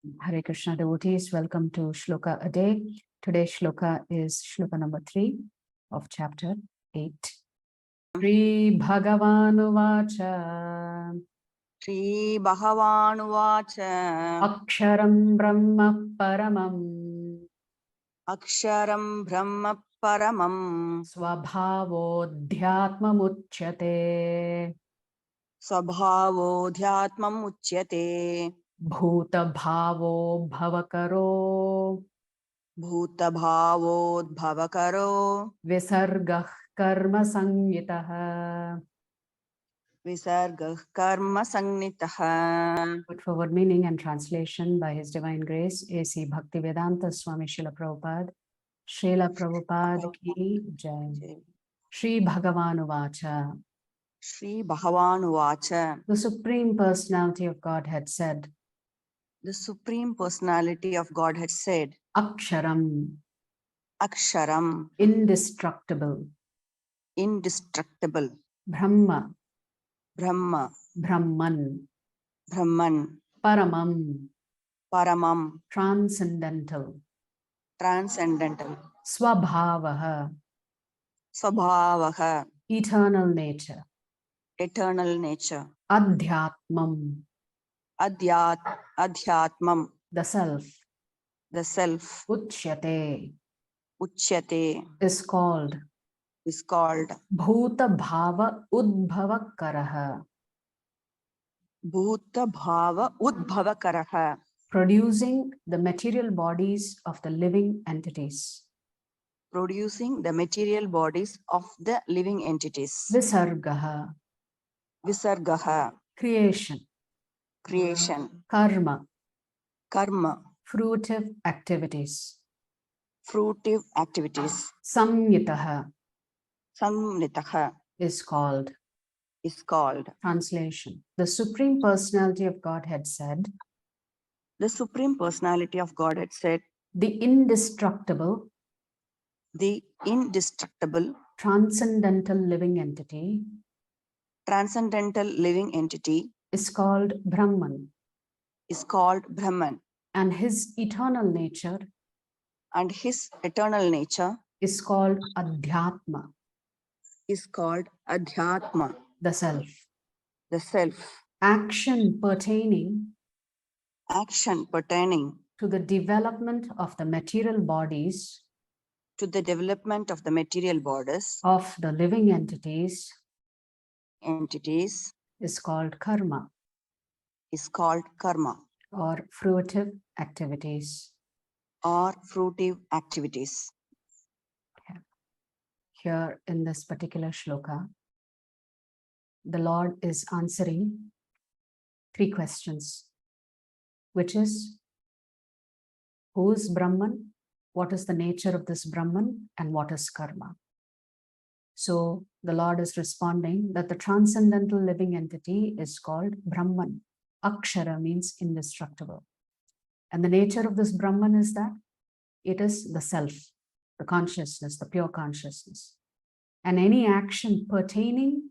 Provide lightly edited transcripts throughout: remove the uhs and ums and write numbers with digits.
Hare Krishna devotees, welcome to Shloka a Day. Today's Shloka is Shloka number 3 of chapter 8. Shri Bhagavan Shri Bhagavan Vacha Aksharam Brahma Paramam Aksharam Brahma Paramam Swabhavodhyatmam Uchyate Swabhavodhyatmam Uchyate Bhuta Bhavo Bhavakaro Bhuta Bhavodbhavakaro Visargah Karma Sanyitaha. Visargah Karma Sangnitaha. Put forward meaning and translation by His Divine Grace, A.C. Bhaktivedanta Swami Srila Prabhupada. Srila Prabhupada ki jai. Shri Bhagavan Vacha. Shri Bhagavan Vacha. The Supreme Personality of Godhead said, The Supreme Personality of Godhead said, Aksharam, Aksharam, indestructible. indestructible. Brahma, Brahma, Brahman. Brahman, Paramam, Paramam, transcendental. transcendental. Swabhavaha, Swabhavaha, eternal nature. eternal nature. Adhyatmam, Adhyatmam, the self. the self. Uchyate, Uchyate is called Bhuta Bhava Udbhava Karaha, Bhuta Bhava Udbhavakaraha, producing the material bodies of the living entities. producing the material bodies of the living entities. Visargaha, Visargaha, creation. creation. Karma, Karma, fruitive activities. fruitive activities. Samyitaha, Samnitaha is called. Translation. The Supreme Personality of Godhead said, the Supreme Personality of Godhead said, the indestructible, the indestructible, transcendental living entity transcendental living entity is called Brahman, is called Brahman, and his eternal nature and his eternal nature is called Adhyatma, is called Adhyatma, the self. the self. Action pertaining to the development of the material bodies the development of the material bodies of the living entities is called karma, or fruitive activities. Here in this particular shloka, the Lord is answering 3 questions, which is, who is Brahman? What is the nature of this Brahman? And what is karma? So the Lord is responding that the transcendental living entity is called Brahman. Akshara means indestructible. And the nature of this Brahman is that it is the self, the consciousness, the pure consciousness. And any action pertaining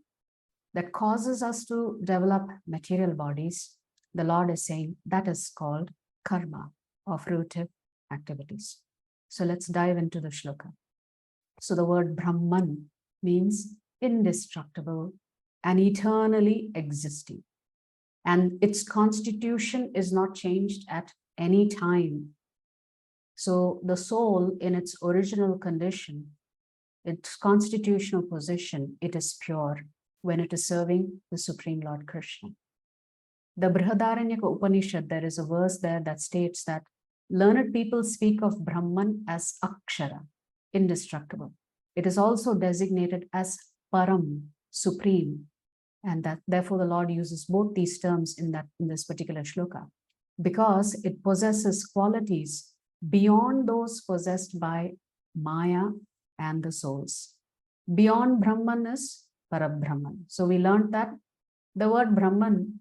that causes us to develop material bodies, the Lord is saying that is called karma, or fruitive activities. So let's dive into the shloka. So the word Brahman means indestructible and eternally existing. And its constitution is not changed at any time. So the soul in its original condition, its constitutional position, it is pure when it is serving the Supreme Lord Krishna. The Brihadaranyaka Upanishad, there is a verse there that states that learned people speak of Brahman as Akshara, indestructible. It is also designated as Param, supreme, and that therefore the Lord uses both these terms in this particular shloka, because it possesses qualities beyond those possessed by Maya and the souls. Beyond Brahman is Parabrahman. So we learned that the word Brahman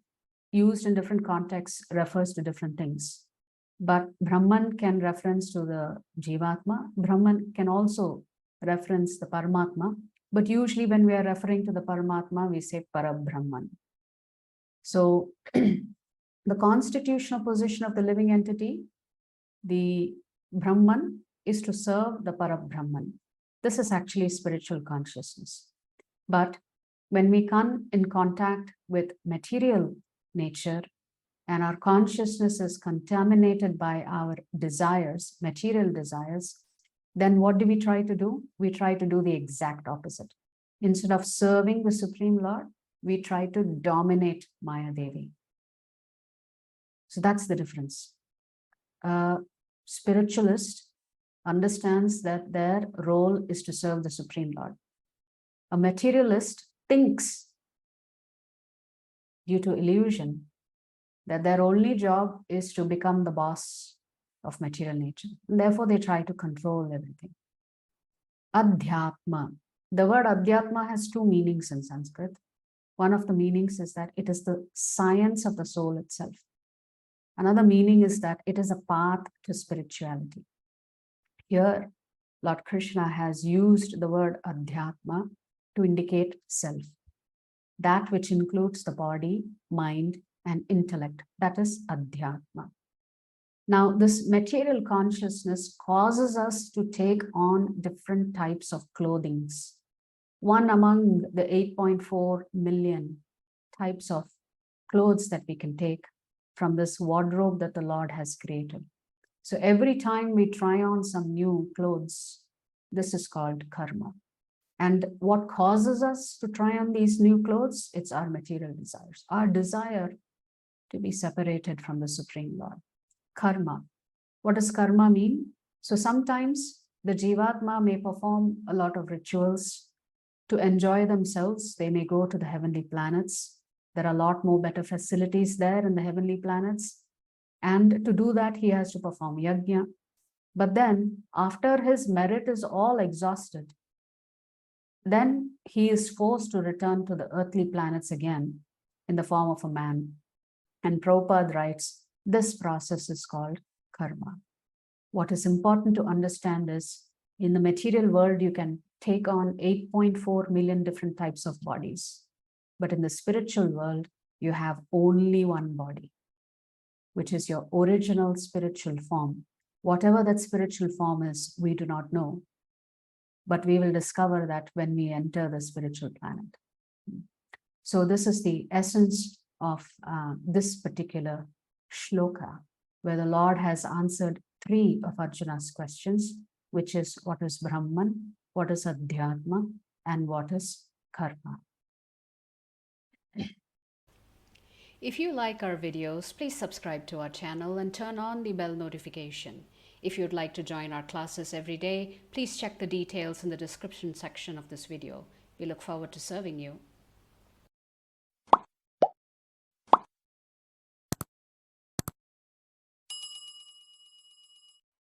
used in different contexts refers to different things. But Brahman can reference to the Jivatma. Brahman can also reference the Paramatma. But usually when we are referring to the Paramatma, we say Parabrahman. So The constitutional position of the living entity, the Brahman, is to serve the Parabrahman. This is actually spiritual consciousness. But when we come in contact with material nature and our consciousness is contaminated by our desires, material desires, then what do we try to do? We try to do the exact opposite. Instead of serving the Supreme Lord, we try to dominate Maya Devi. So that's the difference. A spiritualist understands that their role is to serve the Supreme Lord. A materialist thinks, due to illusion, that their only job is to become the boss of material nature. And therefore, they try to control everything. Adhyatma. The word Adhyatma has two meanings in Sanskrit. One of the meanings is that it is the science of the soul itself. Another meaning is that it is a path to spirituality. Here, Lord Krishna has used the word Adhyatma to indicate self. That which includes the body, mind, and intellect. That is Adhyatma. Now, this material consciousness causes us to take on different types of clothings. One among the 8.4 million types of clothes that we can take from this wardrobe that the Lord has created. So every time we try on some new clothes, this is called karma. And what causes us to try on these new clothes? It's our material desires, our desire to be separated from the Supreme Lord. Karma. What does karma mean? So sometimes the Jivatma may perform a lot of rituals to enjoy themselves. They may go to the heavenly planets. There are a lot more better facilities there in the heavenly planets. And to do that, he has to perform yajna. But then, after his merit is all exhausted, then he is forced to return to the earthly planets again in the form of a man. And Prabhupada writes, this process is called karma. What is important to understand is, in the material world, you can take on 8.4 million different types of bodies. But in the spiritual world, you have only one body, which is your original spiritual form. Whatever that spiritual form is, we do not know. But we will discover that when we enter the spiritual planet. So this is the essence of this particular shloka, where the Lord has answered 3 of Arjuna's questions, which is what is Brahman, what is Adhyatma, and what is Karma. If you like our videos, please subscribe to our channel and turn on the bell notification. If you'd like to join our classes every day, please check the details in the description section of this video. We look forward to serving you.